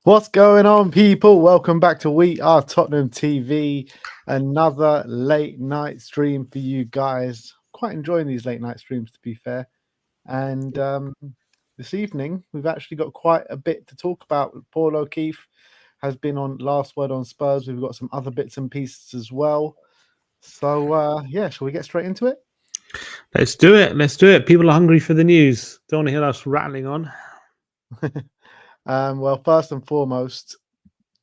What's going on, people? Welcome back to We Are Tottenham TV. Another late night stream for you guys. Quite enjoying these late night streams, to be fair. And this evening, we've actually got quite a bit to talk about. Paul O'Keefe has been on Last Word on Spurs. We've got some other bits and pieces as well. So, yeah, shall we get straight into it? Let's do it. Let's do it. People are hungry for the news. Don't want to hear us rattling on. Well, first and foremost,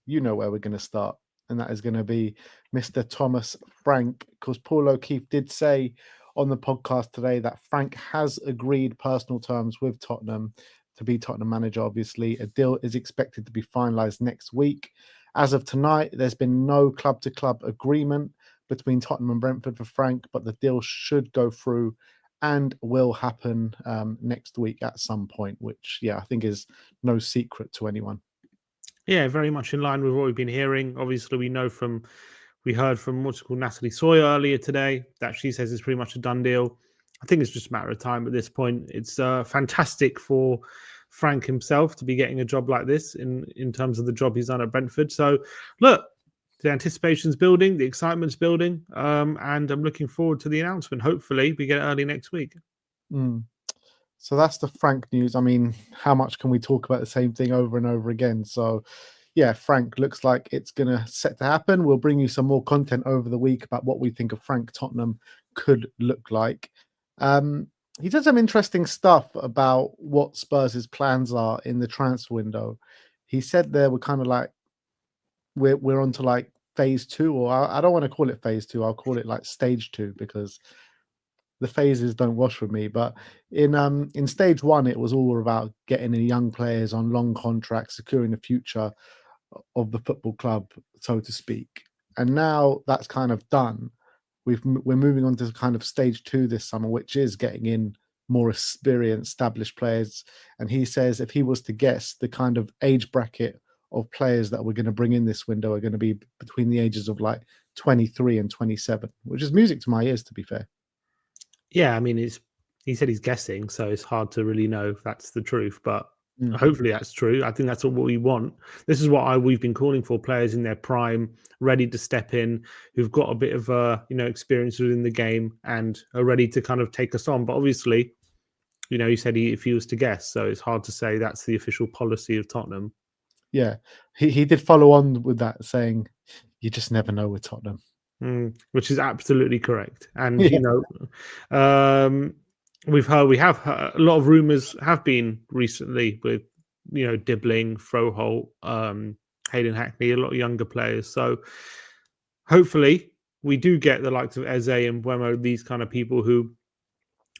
you know where we're going to start, and that is going to be Mr. Thomas Frank, because Paul O'Keefe did say on the podcast today that Frank has agreed personal terms with Tottenham to be Tottenham manager. Obviously, a deal is expected to be finalised next week. As of tonight, there's been no club-to-club agreement between Tottenham and Brentford for Frank, but the deal should go through and will happen next week at some point, which, yeah, I think is no secret to anyone. Yeah, very much in line with what we've been hearing. Obviously, we heard from what's called Natalie Sawyer earlier today that she says it's pretty much a done deal. I think it's just a matter of time at this point. It's fantastic for Frank himself to be getting a job like this in terms of the job he's done at Brentford. So, look, the anticipation's building, the excitement's building, and I'm looking forward to the announcement. Hopefully, we get it early next week. So that's the Frank news. I mean, how much can we talk about the same thing over and over again? So, yeah, Frank looks like it's going to set to happen. We'll bring you some more content over the week about what we think of Frank Tottenham could look like. He did some interesting stuff about what Spurs' plans are in the transfer window. He said there were kind of like we're on to like phase two, or I don't want to call it phase two. I'll call it like stage two, because the phases don't wash with me. But in stage one, it was all about getting the young players on long contracts, securing the future of the football club, so to speak. And now that's kind of done. We're moving on to kind of stage two this summer, which is getting in more experienced, established players. And he says if he was to guess, the kind of age bracket of players that we're going to bring in this window are going to be between the ages of like 23 and 27, which is music to my ears, to be fair. Yeah, I mean, he said he's guessing, so it's hard to really know if that's the truth. But hopefully that's true. I think that's what we want. This is what we've been calling for: players in their prime, ready to step in, who've got a bit of experience within the game and are ready to kind of take us on. But obviously, he said if he was to guess, so it's hard to say that's the official policy of Tottenham. Yeah, he did follow on with that, saying, "You just never know with Tottenham." Which is absolutely correct. And Yeah. we have heard, a lot of rumors have been recently with Dibling, Froholt, Hayden Hackney, a lot of younger players. So hopefully we do get the likes of Eze and Mbuemo, these kind of people who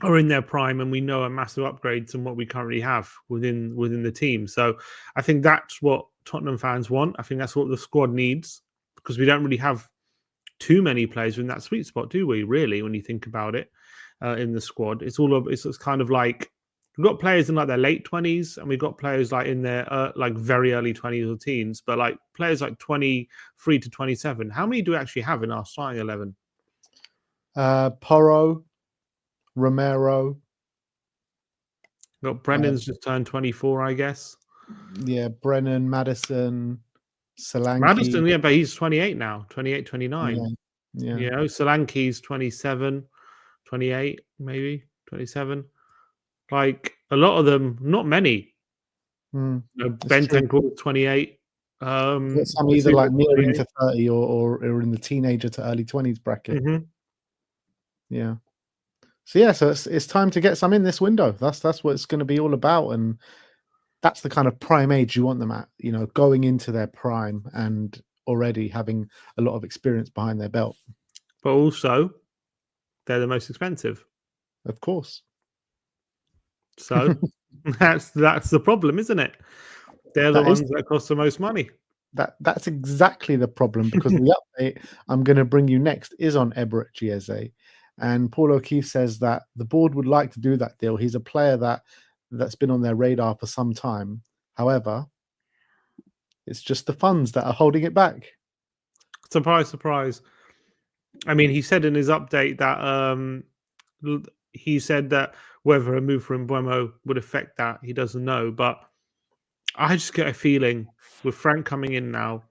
are in their prime and we know are massive upgrades than what we currently have within the team. So I think that's what Tottenham fans want. I think that's what the squad needs, because we don't really have too many players in that sweet spot, do we? Really, when you think about it, in the squad, it's kind of like we've got players in like their late 20s, and we've got players like in their like very early 20s or teens. But like players like 23 to 27, how many do we actually have in our starting 11? Porro, Romero. Got Brennan's just turned 24, I guess. Yeah, Brennan, Maddison, Solanke. Maddison, yeah, but he's 28 now, 28, 29. Yeah. Solanke's 27, 28, maybe 27. Like a lot of them, not many. Bentancur 28. Some either like nearing to 30 or in the teenager to early 20s bracket. Yeah. So it's time to get some in this window. That's what it's going to be all about, and that's the kind of prime age you want them at. Going into their prime and already having a lot of experience behind their belt. But also, they're the most expensive, of course. So that's the problem, isn't it? They're the ones that cost the most money. That's exactly the problem, because the update I'm going to bring you next is on Eberechi Eze. And Paul O'Keefe says that the board would like to do that deal. He's a player that's been on their radar for some time. However, it's just the funds that are holding it back. Surprise, surprise. I mean, he said in his update that he said that whether a move for Mbuemo would affect that, he doesn't know. But I just get a feeling with Frank coming in now,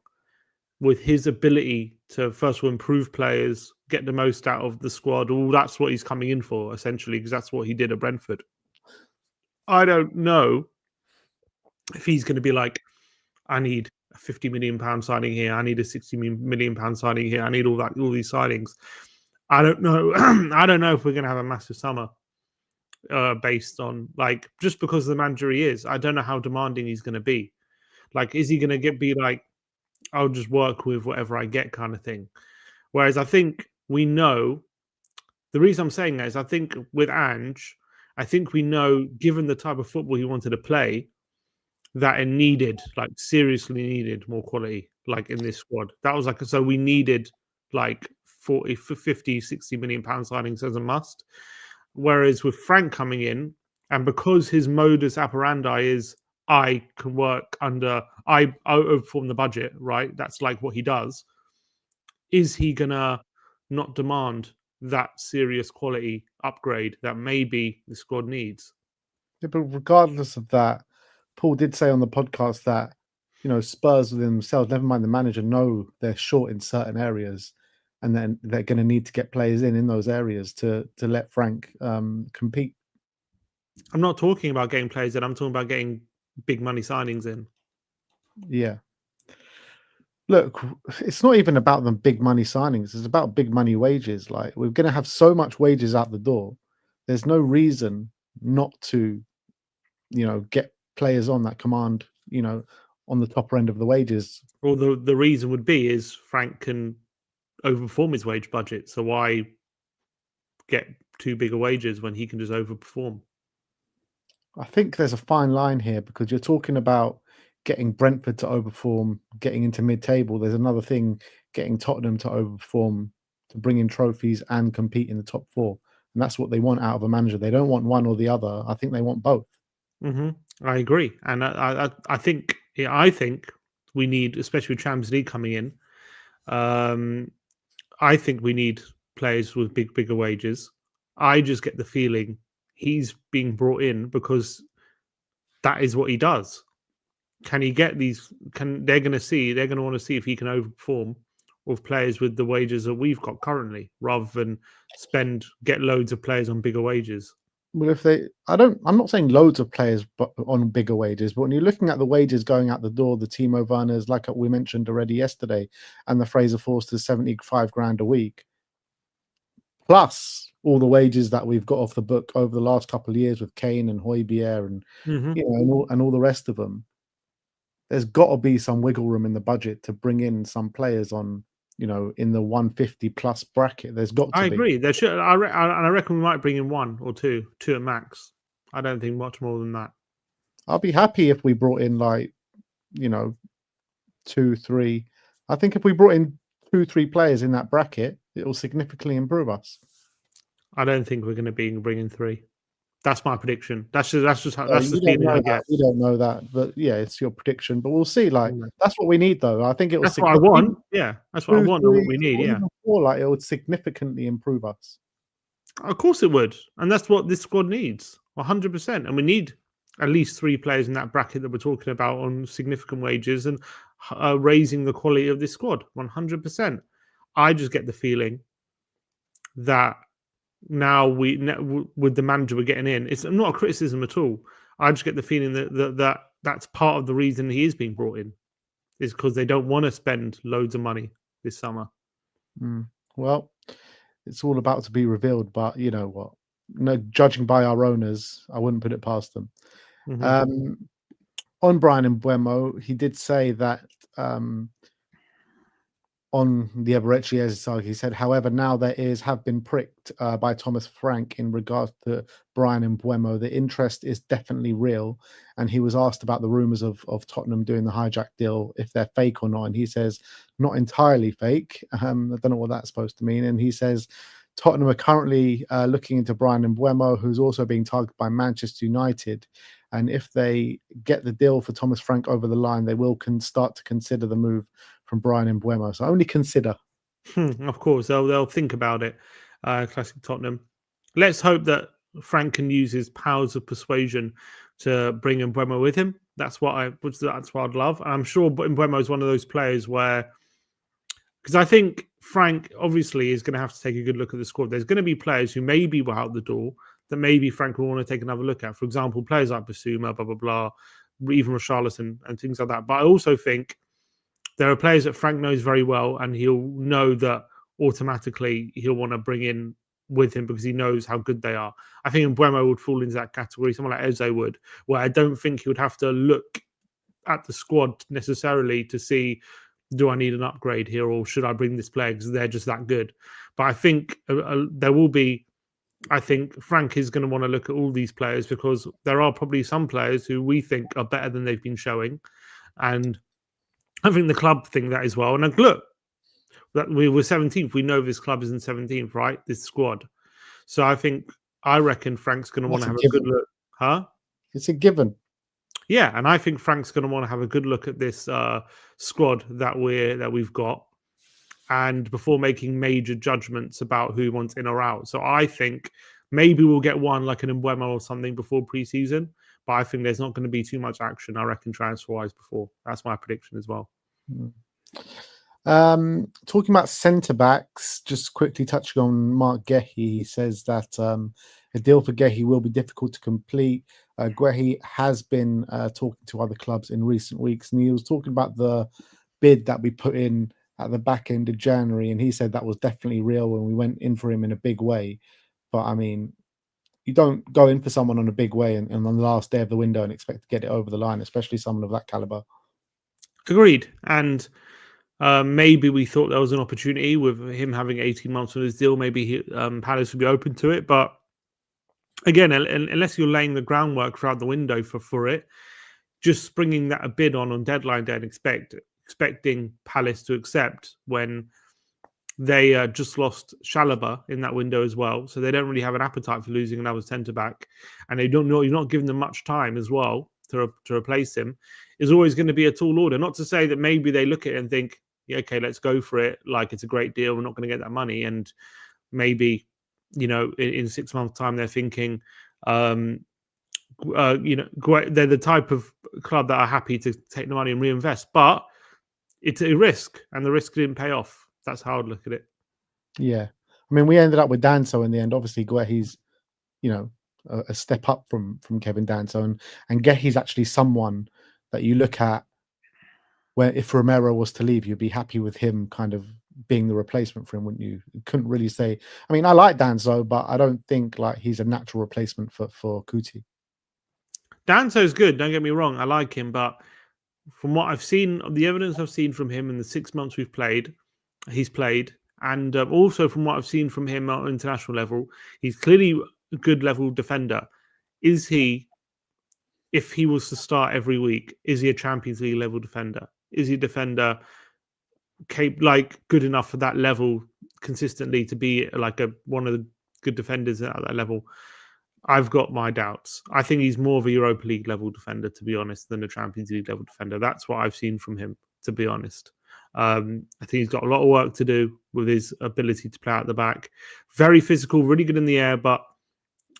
with his ability to first of all improve players, get the most out of the squad. All that's what he's coming in for, essentially, because that's what he did at Brentford. I don't know if he's going to be like, I need a £50 million signing here. I need a £60 million signing here. I need all these signings. I don't know. I don't know if we're going to have a massive summer based on like just because of the manager he is. I don't know how demanding he's going to be. Like, is he going to be like, I'll just work with whatever I get kind of thing? Whereas I think we know the reason I'm saying that is I think with Ange, I think we know, given the type of football he wanted to play, that it needed, like seriously needed more quality, like in this squad. That was like, so we needed like 40, 50, 60 million pound signings as a must. Whereas with Frank coming in, and because his modus operandi is I can work under, I overperform the budget, right? That's like what he does. Is he gonna not demand that serious quality upgrade that maybe the squad needs? Yeah, but regardless of that, Paul did say on the podcast that, Spurs within themselves, never mind the manager, know they're short in certain areas, and then they're going to need to get players in those areas to let Frank compete. I'm not talking about getting players in. I'm talking about getting big money signings in. Yeah. Look, it's not even about them big money signings. It's about big money wages. Like, we're going to have so much wages out the door. There's no reason not to, get players on that command, on the top end of the wages. Well, the reason would be is Frank can overperform his wage budget. So why get too big a wages when he can just overperform? I think there's a fine line here because you're talking about getting Brentford to overperform, getting into mid-table. There's another thing, getting Tottenham to overperform, to bring in trophies and compete in the top four. And that's what they want out of a manager. They don't want one or the other. I think they want both. I agree, and I think I think we need, especially with Champions League coming in. I think we need players with bigger wages. I just get the feeling he's being brought in because that is what he does. Can he get these? They're going to want to see if he can overperform with players with the wages that we've got currently, rather than get loads of players on bigger wages. Well, I'm not saying loads of players but on bigger wages, but when you're looking at the wages going out the door, the Timo Werners, like we mentioned already yesterday, and the Fraser Forsters, 75 grand a week, plus all the wages that we've got off the book over the last couple of years with Kane and Højbjerg and and all the rest of them. There's got to be some wiggle room in the budget to bring in some players on, in the 150 plus bracket. There's got to be. I agree. There should. I reckon we might bring in one or two at max. I don't think much more than that. I'll be happy if we brought in 2, 3. I think if we brought in 2, 3 players in that bracket, it will significantly improve us. I don't think we're going to be bringing 3. That's my prediction. That's the feeling I get. We don't know that, but yeah, it's your prediction. But we'll see. That's what we need, though. I think it will. That's what I want. Yeah, that's what I want. And what we need. Yeah, it would significantly improve us. Of course it would, and that's what this squad needs. 100%. And we need at least 3 players in that bracket that we're talking about on significant wages and raising the quality of this squad. 100%. I just get the feeling that now with the manager we're getting in, it's not a criticism at all. I just get the feeling that that's part of the reason he is being brought in, is because they don't want to spend loads of money this summer. Well, it's all about to be revealed, but you know what? No, judging by our owners, I wouldn't put it past them. On Bryan Mbeumo, he did say that on the Eberechi side, he said, however, now their ears have been pricked by Thomas Frank in regards to Bryan Mbuemo. The interest is definitely real. And he was asked about the rumours of Tottenham doing the hijack deal, if they're fake or not. And he says, not entirely fake. I don't know what that's supposed to mean. And he says, Tottenham are currently looking into Bryan Mbuemo, who's also being targeted by Manchester United. And if they get the deal for Thomas Frank over the line, they will start to consider the move from Bryan Mbuemo. So only consider. Of course, they'll think about it. Classic Tottenham. Let's hope that Frank can use his powers of persuasion to bring Mbuemo with him. That's what I'd love. I'm sure Mbuemo is one of those players where, because I think Frank obviously is going to have to take a good look at the squad. There's going to be players who maybe were out the door that maybe Frank will want to take another look at. For example, players like Bissouma, blah, blah, blah, even Richarlison and things like that. But I also think there are players that Frank knows very well, and he'll know that automatically he'll want to bring in with him because he knows how good they are. I think Mbuemo would fall into that category, someone like Eze would, where I don't think he would have to look at the squad necessarily to see, do I need an upgrade here or should I bring this player because they're just that good? But I think there will be, I think Frank is going to want to look at all these players because there are probably some players who we think are better than they've been showing. And I think the club think that as well. And look, that we were 17th. We know this club isn't 17th, right? This squad. So I reckon Frank's going to want to have a good look. Huh? It's a given. Yeah, and I think Frank's going to want to have a good look at this squad that we've got, and before making major judgments about who wants in or out. So I think maybe we'll get one like an Mbuemo or something before pre-season, but I think there's not going to be too much action, I reckon, transfer-wise before. That's my prediction as well. Talking about centre-backs, just quickly touching on Mark Guehi, he says that a deal for Guehi will be difficult to complete. Guehi has been talking to other clubs in recent weeks, and he was talking about the bid that we put in at the back end of January, and he said that was definitely real when we went in for him in a big way. But I mean, you don't go in for someone on a big way and on the last day of the window and expect to get it over the line, especially someone of that caliber. Agreed. And maybe we thought there was an opportunity with him having 18 months on his deal. Maybe Palace would be open to it. But again, unless you're laying the groundwork throughout the window for it, just springing that a bid on deadline day and expecting Palace to accept when they just lost Chalobah in that window as well. So they don't really have an appetite for losing another centre-back. And they don't know, you're not giving them much time as well to replace him, is always going to be a tall order. Not to say that maybe they look at it and think, yeah, okay, let's go for it. Like, it's a great deal. We're not going to get that money. And maybe, in 6 months' time, they're thinking, they're the type of club that are happy to take the money and reinvest. But it's a risk, and the risk didn't pay off. That's how I'd look at it. Yeah. I mean, we ended up with Danso in the end. Obviously, Guehi's, a step up from Kevin Danso. And Guehi's actually someone that you look at where if Romero was to leave, you'd be happy with him kind of being the replacement for him, wouldn't you? You couldn't really say. I mean, I like Danso, but I don't think like he's a natural replacement for Kuti. Danso's good, don't get me wrong. I like him, but from what I've seen, the evidence I've seen from him in the 6 months he's played, and also from what I've seen from him at international level, he's clearly a good level defender. Is he, if he was to start every week, is he a Champions League level defender? Is he a defender good enough for that level consistently to be like one of the good defenders at that level? I've got my doubts. I think he's more of a Europa League level defender, to be honest, than a Champions League level defender. That's what I've seen from him, to be honest. I think he's got a lot of work to do with his ability to play out the back. Very physical, really good in the air, but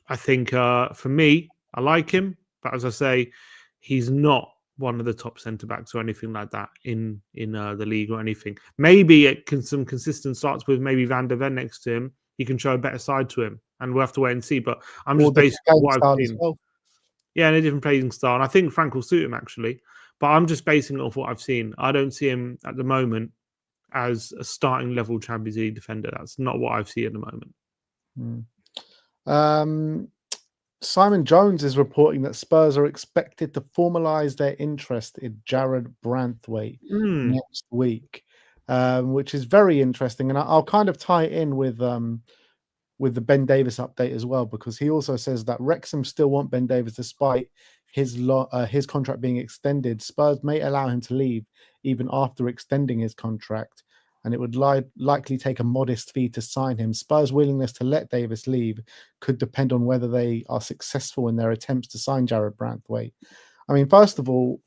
I think for me, I like him. But as I say, he's not one of the top centre-backs or anything like that in the league or anything. Maybe some consistent starts with maybe Van der Ven next to him. He can show a better side to him, and we'll have to wait and see. But I'm just basing what I've seen. Well. Yeah, and a different playing style. And I think Frank will suit him, actually. But I'm just basing it off what I've seen. I don't see him at the moment as a starting level Champions League defender. That's not what I've seen at the moment. Simon Jones is reporting that Spurs are expected to formalise their interest in Jared Branthwaite next week, which is very interesting. And I'll kind of tie it in with the Ben Davies update as well, because he also says that Wrexham still want Ben Davies despite his contract being extended. Spurs may allow him to leave even after extending his contract, and it would likely take a modest fee to sign him. Spurs' willingness to let Davies leave could depend on whether they are successful in their attempts to sign Jared Branthwaite. I mean, first of all,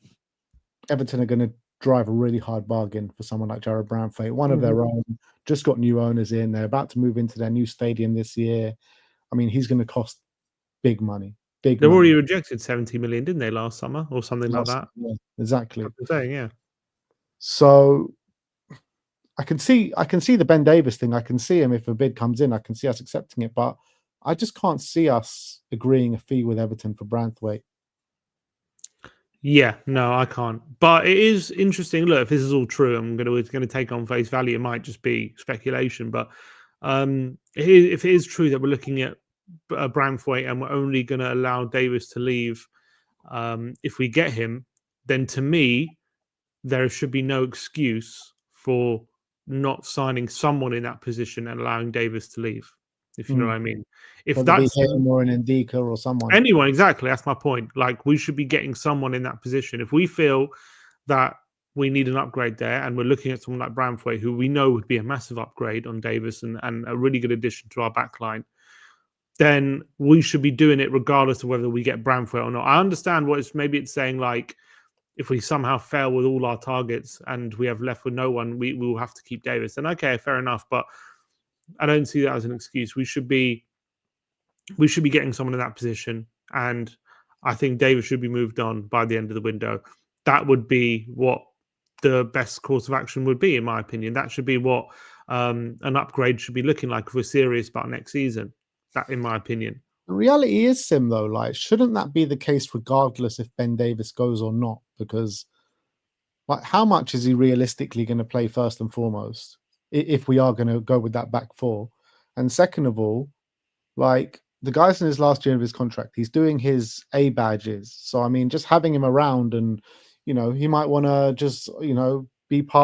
Everton are going to drive a really hard bargain for someone like Jared Branthwaite, one of their own, just got new owners in. They're about to move into their new stadium this year. I mean, he's going to cost big money. Big They already money. rejected 70 million, didn't they, last summer or something like that? Yeah, exactly. That's what I'm saying, yeah. So I can see the Ben Davies thing. I can see him if a bid comes in. I can see us accepting it, but I just can't see us agreeing a fee with Everton for Branthwaite. Yeah, no, I can't. But it is interesting. Look, if this is all true, it's gonna take on face value. It might just be speculation, but if it is true that we're looking at Branthwaite and we're only going to allow Davies to leave if we get him, then to me there should be no excuse for not signing someone in that position and allowing Davies to leave. If you know what I mean. If Whether it be that's him or an Ndika or someone. anyone, exactly, that's my point. Like we should be getting someone in that position. If we feel that we need an upgrade there, and we're looking at someone like Branthwaite, who we know would be a massive upgrade on Davies and a really good addition to our backline, then we should be doing it regardless of whether we get Branthwaite or not. I understand what it's saying, like if we somehow fail with all our targets and we have left with no one, we will have to keep Davies. And okay, fair enough, but I don't see that as an excuse. We should be getting someone in that position, and I think Davies should be moved on by the end of the window. That would be what the best course of action would be, in my opinion. That should be what an upgrade should be looking like if we're serious about next season. That, in my opinion. The reality is, Sim, though, like, shouldn't that be the case regardless if Ben Davies goes or not? Because, like, how much is he realistically going to play first and foremost if we are going to go with that back four? And second of all, like, the guy's in his last year of his contract. He's doing his A badges. So, I mean, just having him around and, you know, he might want to just, you know,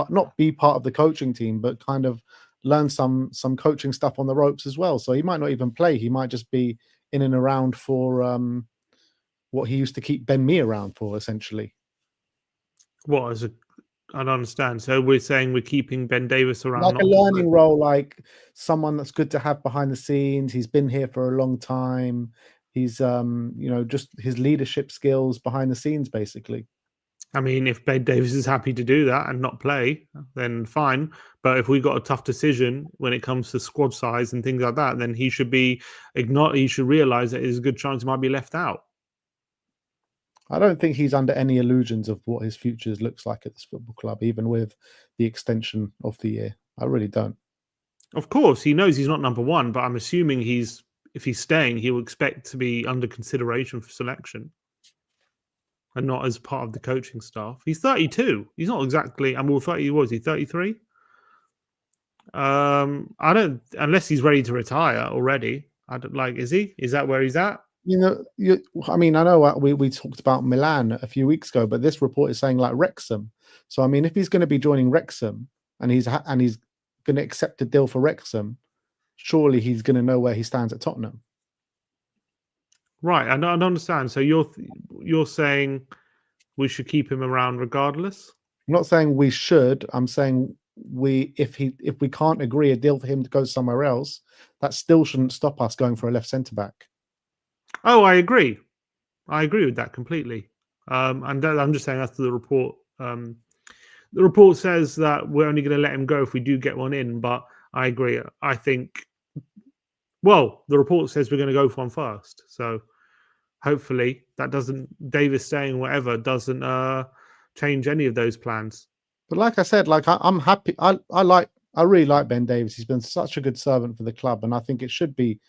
not be part of the coaching team, but kind of learn some coaching stuff on the ropes as well. So he might not even play. He might just be in and around for what he used to keep Ben Mee around for, essentially. What as a I don't understand. So we're saying we're keeping Ben Davies around, Like not a to learning role, like someone that's good to have behind the scenes. He's been here for a long time. He's you know, just his leadership skills behind the scenes, basically. I mean, if Ben Davies is happy to do that and not play, then fine. But if we got a tough decision when it comes to squad size and things like that, then he should be he should realise that there's a good chance he might be left out. I don't think he's under any illusions of what his future looks like at this football club, even with the extension of the year. I really don't. Of course, he knows he's not number one, but I'm assuming if he's staying, he will expect to be under consideration for selection and not as part of the coaching staff. He's 32. He's not exactly. I'm all 30. Was he 33? I don't, unless he's ready to retire already. I don't like. Is he? Is that where he's at? You know, I mean, I know we talked about Milan a few weeks ago, but this report is saying like Wrexham. So I mean, if he's going to be joining Wrexham and he's going to accept a deal for Wrexham, surely he's going to know where he stands at Tottenham. Right. I don't understand. So you're saying we should keep him around regardless? I'm not saying we should. I'm saying if we can't agree a deal for him to go somewhere else, that still shouldn't stop us going for a left centre back. Oh, I agree. I agree with that completely. And I'm just saying that's the report. The report says that we're only going to let him go if we do get one in, but I agree. I think, well, the report says we're going to go for one first. So hopefully that Davies staying whatever doesn't change any of those plans. But like I said, like I'm happy. I really like Ben Davies. He's been such a good servant for the club, and I think it should be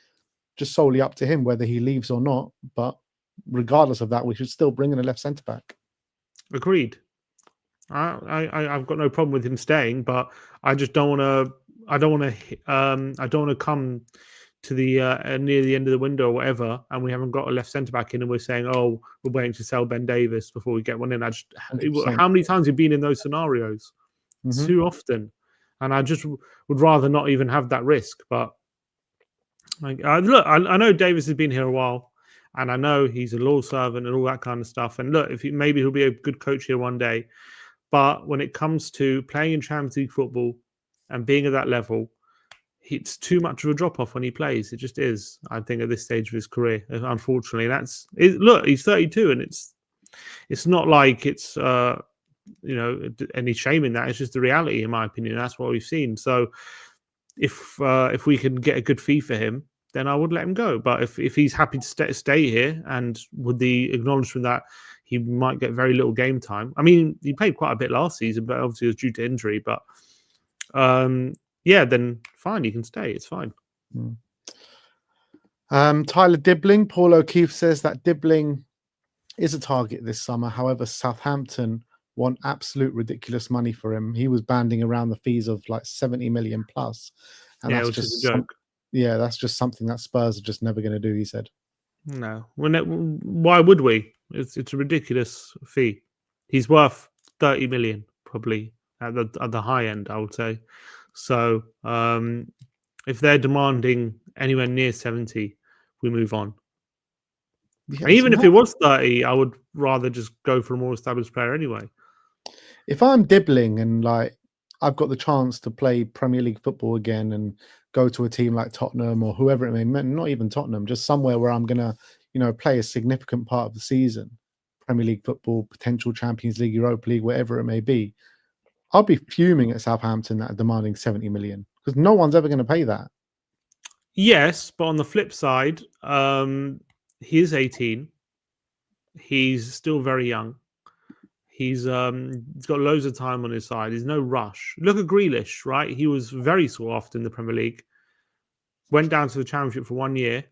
just solely up to him whether he leaves or not. But regardless of that, we should still bring in a left centre back. Agreed. I've got no problem with him staying, but I just don't want to. I don't want to come to the near the end of the window or whatever, and we haven't got a left centre back in, and we're saying, "Oh, we're waiting to sell Ben Davies before we get one in." 100%. How many times have you been in those scenarios? Mm-hmm. Too often, and I just would rather not even have that risk. But look, I know Davies has been here a while, and I know he's a loyal servant and all that kind of stuff. And look, maybe he'll be a good coach here one day. But when it comes to playing in Champions League football and being at that level, it's too much of a drop off when he plays. It just is. I think at this stage of his career, unfortunately, look. He's 32, and it's not like it's any shame in that. It's just the reality, in my opinion. That's what we've seen. So if we can get a good fee for him, then I would let him go. But if he's happy to stay here, and with the acknowledgement that he might get very little game time. I mean, he played quite a bit last season, but obviously it was due to injury. But yeah, then fine, he can stay. It's fine. Tyler Dibling, Paul O'Keefe says that Dibling is a target this summer. However, Southampton want absolute ridiculous money for him. He was banding around the fees of like 70 million plus. And Yeah, that's which just is a joke. that's just something that Spurs are just never going to do, he said. No. Why would we? It's a ridiculous fee. He's worth 30 million, probably, at the high end, I would say. So if they're demanding anywhere near 70, we move on. Yeah, And even if it was 30, I would rather just go for a more established player anyway. If I'm Dibling and like I've got the chance to play Premier League football again and go to a team like Tottenham or whoever it may be, not even Tottenham, just somewhere where I'm gonna, play a significant part of the season, Premier League football, potential Champions League, Europa League, whatever it may be, I'll be fuming at Southampton that are demanding 70 million because no one's ever going to pay that. Yes, but on the flip side, he is 18. He's still very young. He's got loads of time on his side. There's no rush. Look at Grealish, right? He was very sought after in the Premier League. Went down to the Championship for 1 year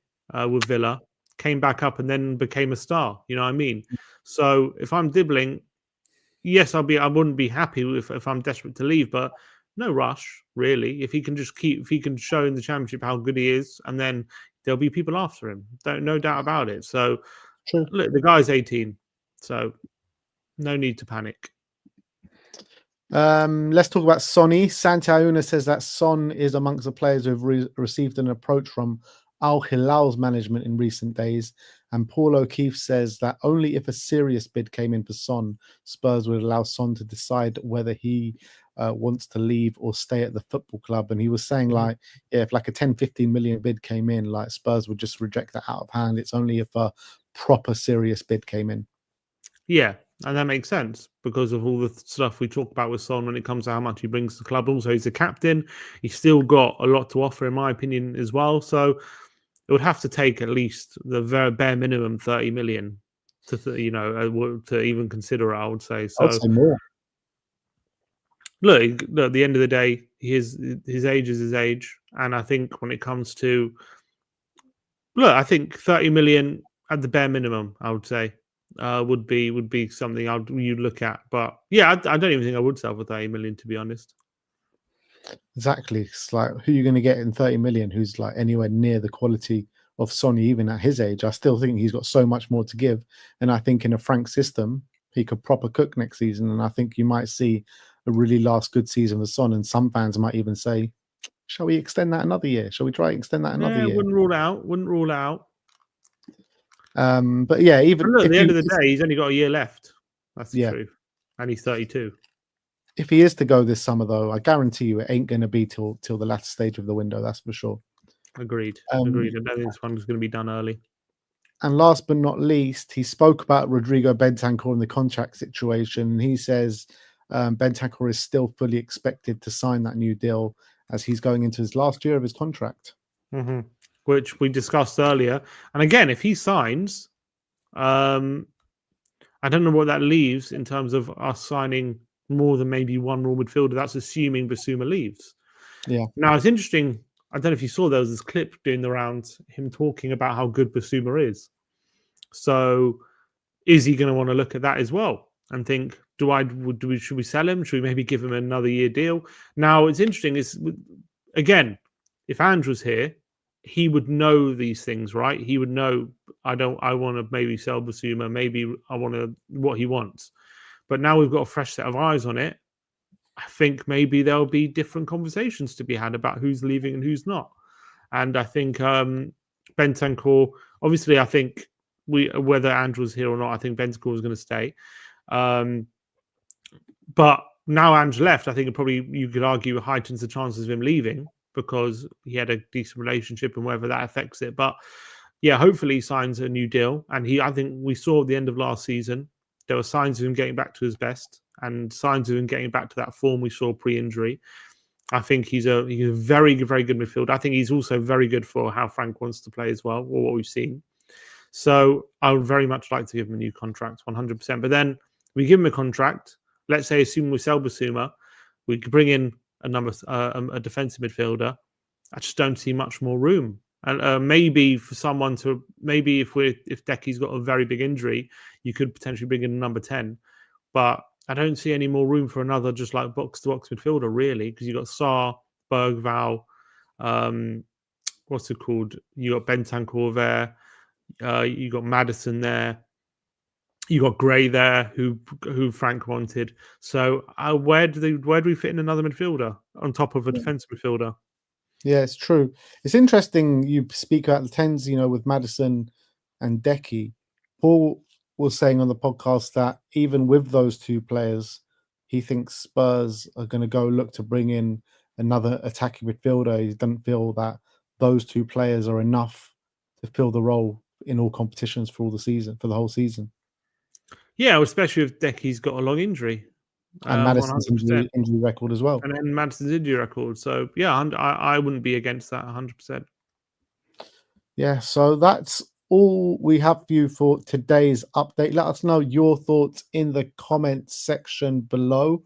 with Villa, came back up, and then became a star. You know what I mean? So if I'm Dibling, yes, I wouldn't be happy if I'm desperate to leave, but no rush really. If he can show in the Championship how good he is, and then there'll be people after him. No doubt about it. So True. Look, the guy's 18, so no need to panic. Let's talk about Sonny. Santi Auna says that Son is amongst the players who have received an approach from Al Hilal's management in recent days. And Paul O'Keefe says that only if a serious bid came in for Son, Spurs would allow Son to decide whether he wants to leave or stay at the football club. And he was saying if like a 10-15 million bid came in, like Spurs would just reject that out of hand. It's only if a proper serious bid came in. Yeah, and that makes sense because of all the stuff we talk about with Son when it comes to how much he brings to the club. Also, he's a captain. He's still got a lot to offer, in my opinion, as well. So it would have to take at least the very bare minimum 30 million to even consider it, I would say. So I'd say more. Look, at the end of the day, his age is his age. And I think when it comes to I think 30 million at the bare minimum, I would say. Would be something you'd look at, but yeah, I don't even think I would sell for 30 million, to be honest. Exactly. It's like who you're going to get in 30 million who's like anywhere near the quality of Sonny, even at his age. I still think he's got so much more to give, and I think in a Frank system he could proper cook next season, and I think you might see a really last good season with Son, and some fans might even say, shall we extend that another year? Shall we try and extend that another year? Wouldn't rule out. But yeah, even look, at the end of the day, he's only got a year left. That's the Yeah. truth. And he's 32. If he is to go this summer, though, I guarantee you it ain't going to be till the latter stage of the window. That's for sure. Agreed. Agreed. I don't think this one's going to be done early. And last but not least, he spoke about Rodrigo Bentancur and the contract situation. He says Bentancur is still fully expected to sign that new deal as he's going into his last year of his contract. Mm-hmm. Which we discussed earlier. And again, if he signs, I don't know what that leaves in terms of us signing more than maybe one raw midfielder. That's assuming Bissouma leaves. Yeah. Now, it's interesting. I don't know if you saw there was this clip doing the rounds, him talking about how good Bissouma is. So is he going to want to look at that as well and think, should we sell him? Should we maybe give him another year deal? Now, it's interesting is, again, if Ange was here, he would know these things, right? He would know, I want to maybe sell Bissouma, maybe I want to, what he wants. But now we've got a fresh set of eyes on it. I think maybe there'll be different conversations to be had about who's leaving and who's not. And I think Bentancur, obviously, I think whether Andrew was here or not, I think Bentancur was going to stay. But now Ange left, I think you could argue heightens the chances of him leaving because he had a decent relationship and whether that affects it. But yeah, hopefully he signs a new deal. And I think we saw at the end of last season, there were signs of him getting back to his best and signs of him getting back to that form we saw pre-injury. I think he's a very good midfielder. I think he's also very good for how Frank wants to play as well, or what we've seen. So I would very much like to give him a new contract, 100%. But then we give him a contract. Let's say, assume we sell Basuma, we could bring in a defensive midfielder. I just don't see much more room. And maybe for someone to if Decky's got a very big injury, you could potentially bring in a number 10. But I don't see any more room for another just like box to box midfielder, really, because you've got Sarr, Bergval, what's it called? You got Bentancur there. You got Madison there. You got Gray there, who Frank wanted. So where do we fit in another midfielder on top of a defensive midfielder? Yeah, it's true. It's interesting you speak about the tens, with Madison and Decky. Paul was saying on the podcast that even with those two players, he thinks Spurs are going to go look to bring in another attacking midfielder. He doesn't feel that those two players are enough to fill the role in all competitions for the whole season. Yeah, especially if Decky's got a long injury. And Madison's 100%. injury record as well. And then Madison's injury record. So, yeah, I wouldn't be against that 100%. Yeah, so that's all we have for you for today's update. Let us know your thoughts in the comments section below.